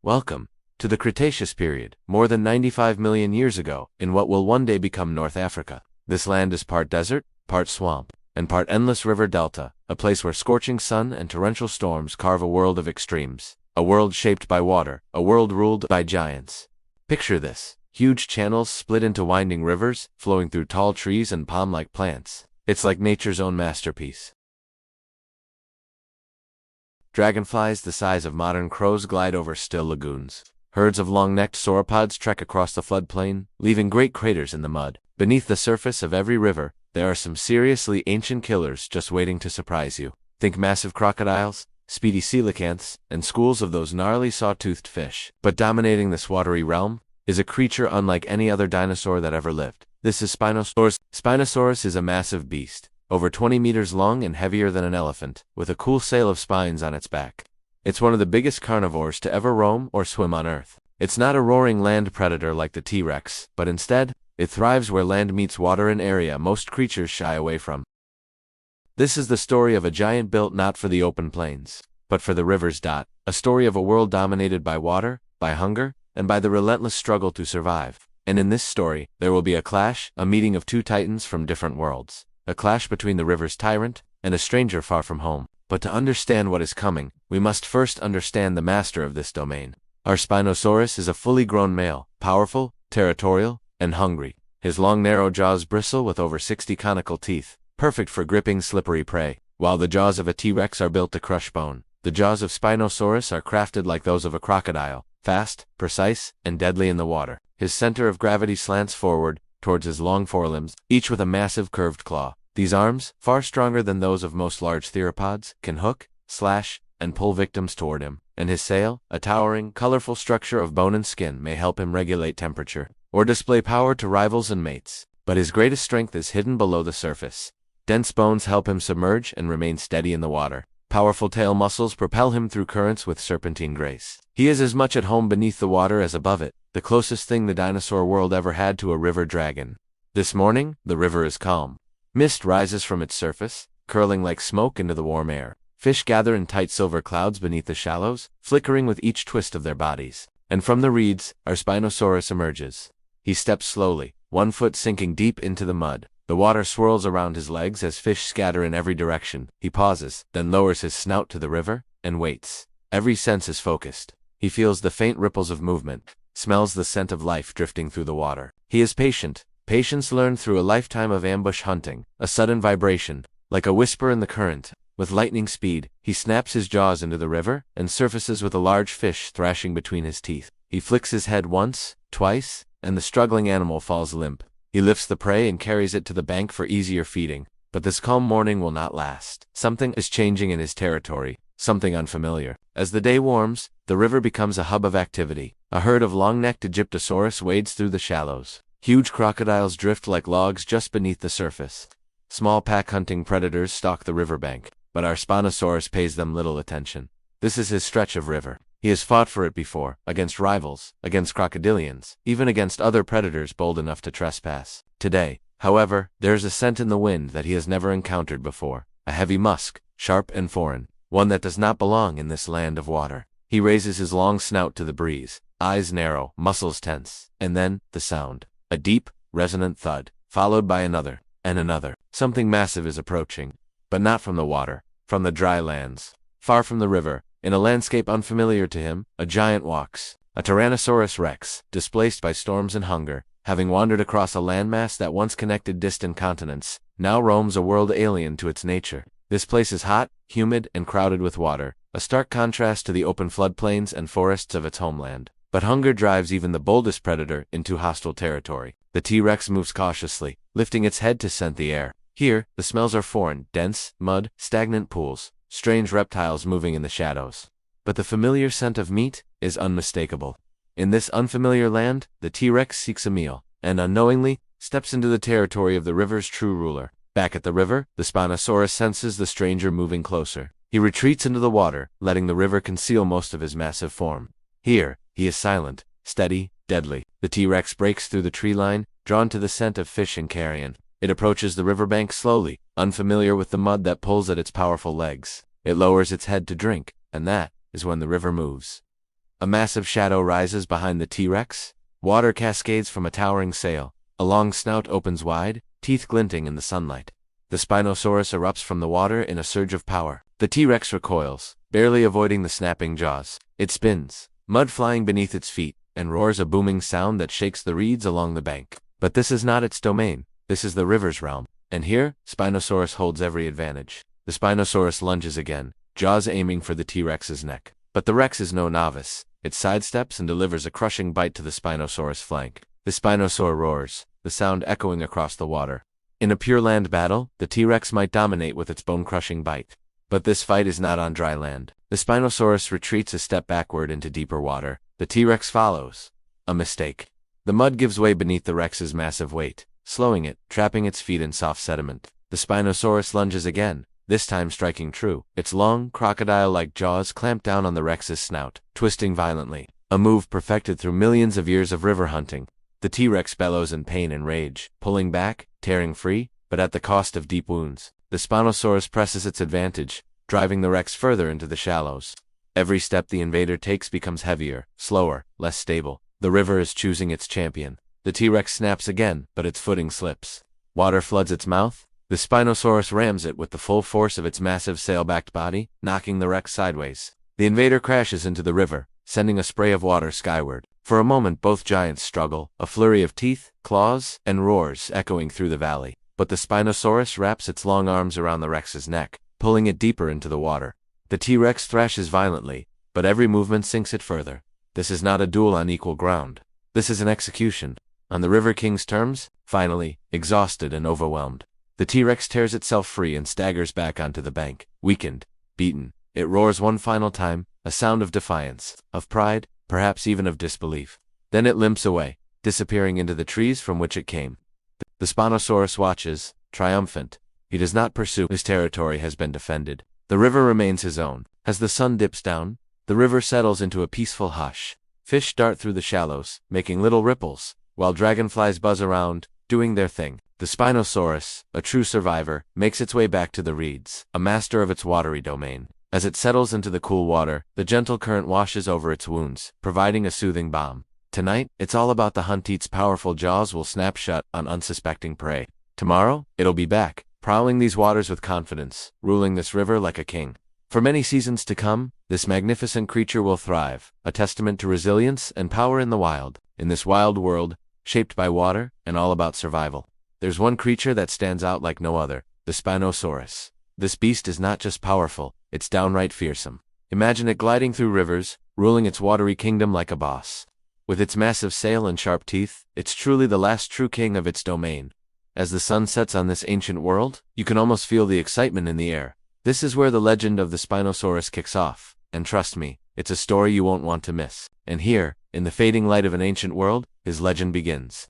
Welcome to the Cretaceous period, more than 95 million years ago, in what will one day become North Africa. This land is part desert, part swamp, and part endless river delta, a place where scorching sun and torrential storms carve a world of extremes, a world shaped by water, a world ruled by giants. Picture this: huge channels split into winding rivers, flowing through tall trees and palm-like plants. It's like nature's own masterpiece. Dragonflies the size of modern crows glide over still lagoons. Herds of long-necked sauropods trek across the floodplain, leaving great craters in the mud. Beneath the surface of every river, there are some seriously ancient killers just waiting to surprise you. Think massive crocodiles, speedy coelacanths, and schools of those gnarly saw-toothed fish. But dominating this watery realm is a creature unlike any other dinosaur that ever lived. This is Spinosaurus. Spinosaurus is a massive beast, over 20 meters long and heavier than an elephant, with a cool sail of spines on its back. It's one of the biggest carnivores to ever roam or swim on Earth. It's not a roaring land predator like the T-Rex, but instead, it thrives where land meets water, an area most creatures shy away from. This is the story of a giant built not for the open plains, but for the rivers. A story of a world dominated by water, by hunger, and by the relentless struggle to survive. And in this story, there will be a clash, a meeting of two titans from different worlds. A clash between the river's tyrant and a stranger far from home. But to understand what is coming, we must first understand the master of this domain. Our Spinosaurus is a fully grown male, powerful, territorial, and hungry. His long narrow jaws bristle with over 60 conical teeth, perfect for gripping slippery prey. While the jaws of a T-Rex are built to crush bone, the jaws of Spinosaurus are crafted like those of a crocodile, fast, precise, and deadly in the water. His center of gravity slants forward, towards his long forelimbs, each with a massive curved claw. These arms, far stronger than those of most large theropods, can hook, slash, and pull victims toward him. And his sail, a towering, colorful structure of bone and skin, may help him regulate temperature, or display power to rivals and mates. But his greatest strength is hidden below the surface. Dense bones help him submerge and remain steady in the water. Powerful tail muscles propel him through currents with serpentine grace. He is as much at home beneath the water as above it, the closest thing the dinosaur world ever had to a river dragon. This morning, the river is calm. Mist rises from its surface, curling like smoke into the warm air. Fish gather in tight silver clouds beneath the shallows, flickering with each twist of their bodies. And from the reeds, our Spinosaurus emerges. He steps slowly, one foot sinking deep into the mud. The water swirls around his legs as fish scatter in every direction. He pauses, then lowers his snout to the river, and waits. Every sense is focused. He feels the faint ripples of movement, smells the scent of life drifting through the water. He is patient. Patience learned through a lifetime of ambush hunting. A sudden vibration, like a whisper in the current. With lightning speed, he snaps his jaws into the river, and surfaces with a large fish thrashing between his teeth. He flicks his head once, twice, and the struggling animal falls limp. He lifts the prey and carries it to the bank for easier feeding. But this calm morning will not last. Something is changing in his territory, something unfamiliar. As the day warms, the river becomes a hub of activity. A herd of long-necked Egyptosaurus wades through the shallows. Huge crocodiles drift like logs just beneath the surface. Small pack-hunting predators stalk the riverbank, but our Spinosaurus pays them little attention. This is his stretch of river. He has fought for it before, against rivals, against crocodilians, even against other predators bold enough to trespass. Today, however, there is a scent in the wind that he has never encountered before. A heavy musk, sharp and foreign, one that does not belong in this land of water. He raises his long snout to the breeze, eyes narrow, muscles tense, and then, the sound. A deep, resonant thud, followed by another, and another. Something massive is approaching, but not from the water, from the dry lands. Far from the river, in a landscape unfamiliar to him, a giant walks. A Tyrannosaurus rex, displaced by storms and hunger, having wandered across a landmass that once connected distant continents, now roams a world alien to its nature. This place is hot, humid, and crowded with water, a stark contrast to the open floodplains and forests of its homeland. But hunger drives even the boldest predator into hostile territory. The T-Rex moves cautiously, lifting its head to scent the air. Here, the smells are foreign: dense, mud, stagnant pools, strange reptiles moving in the shadows. But the familiar scent of meat is unmistakable. In this unfamiliar land, the T-Rex seeks a meal, and unknowingly, steps into the territory of the river's true ruler. Back at the river, the Spinosaurus senses the stranger moving closer. He retreats into the water, letting the river conceal most of his massive form. Here, he is silent, steady, deadly. The T-Rex breaks through the tree line, drawn to the scent of fish and carrion. It approaches the riverbank slowly, unfamiliar with the mud that pulls at its powerful legs. It lowers its head to drink, and that is when the river moves. A massive shadow rises behind the T-Rex. Water cascades from a towering sail. A long snout opens wide, teeth glinting in the sunlight. The Spinosaurus erupts from the water in a surge of power. The T-Rex recoils, barely avoiding the snapping jaws. It spins, mud flying beneath its feet, and roars a booming sound that shakes the reeds along the bank. But this is not its domain. This is the river's realm. And here, Spinosaurus holds every advantage. The Spinosaurus lunges again, jaws aiming for the T-Rex's neck. But the Rex is no novice. It sidesteps and delivers a crushing bite to the Spinosaurus' flank. The Spinosaur roars, the sound echoing across the water. In a pure land battle, the T-Rex might dominate with its bone-crushing bite. But this fight is not on dry land. The Spinosaurus retreats a step backward into deeper water. The T-Rex follows. A mistake. The mud gives way beneath the Rex's massive weight, slowing it, trapping its feet in soft sediment. The Spinosaurus lunges again, this time striking true. Its long, crocodile-like jaws clamp down on the Rex's snout, twisting violently. A move perfected through millions of years of river hunting. The T-Rex bellows in pain and rage, pulling back, tearing free, but at the cost of deep wounds. The Spinosaurus presses its advantage, driving the Rex further into the shallows. Every step the invader takes becomes heavier, slower, less stable. The river is choosing its champion. The T-Rex snaps again, but its footing slips. Water floods its mouth. The Spinosaurus rams it with the full force of its massive sail-backed body, knocking the Rex sideways. The invader crashes into the river, sending a spray of water skyward. For a moment both giants struggle, a flurry of teeth, claws, and roars echoing through the valley. But the Spinosaurus wraps its long arms around the Rex's neck, pulling it deeper into the water. The T-Rex thrashes violently, but every movement sinks it further. This is not a duel on equal ground. This is an execution. On the River King's terms, finally, exhausted and overwhelmed. The T-Rex tears itself free and staggers back onto the bank, weakened, beaten. It roars one final time, a sound of defiance, of pride, perhaps even of disbelief. Then it limps away, disappearing into the trees from which it came. The Spinosaurus watches, triumphant. He does not pursue. His territory has been defended. The river remains his own. As the sun dips down, the river settles into a peaceful hush. Fish dart through the shallows, making little ripples, while dragonflies buzz around, doing their thing. The Spinosaurus, a true survivor, makes its way back to the reeds, a master of its watery domain. As it settles into the cool water, the gentle current washes over its wounds, providing a soothing balm. Tonight, it's all about the hunt. Its powerful jaws will snap shut on unsuspecting prey. Tomorrow, it'll be back, prowling these waters with confidence, ruling this river like a king. For many seasons to come, this magnificent creature will thrive, a testament to resilience and power in the wild. In this wild world, shaped by water, and all about survival. There's one creature that stands out like no other, the Spinosaurus. This beast is not just powerful, it's downright fearsome. Imagine it gliding through rivers, ruling its watery kingdom like a boss. With its massive sail and sharp teeth, it's truly the last true king of its domain. As the sun sets on this ancient world, you can almost feel the excitement in the air. This is where the legend of the Spinosaurus kicks off, and trust me, it's a story you won't want to miss. And here, in the fading light of an ancient world, his legend begins.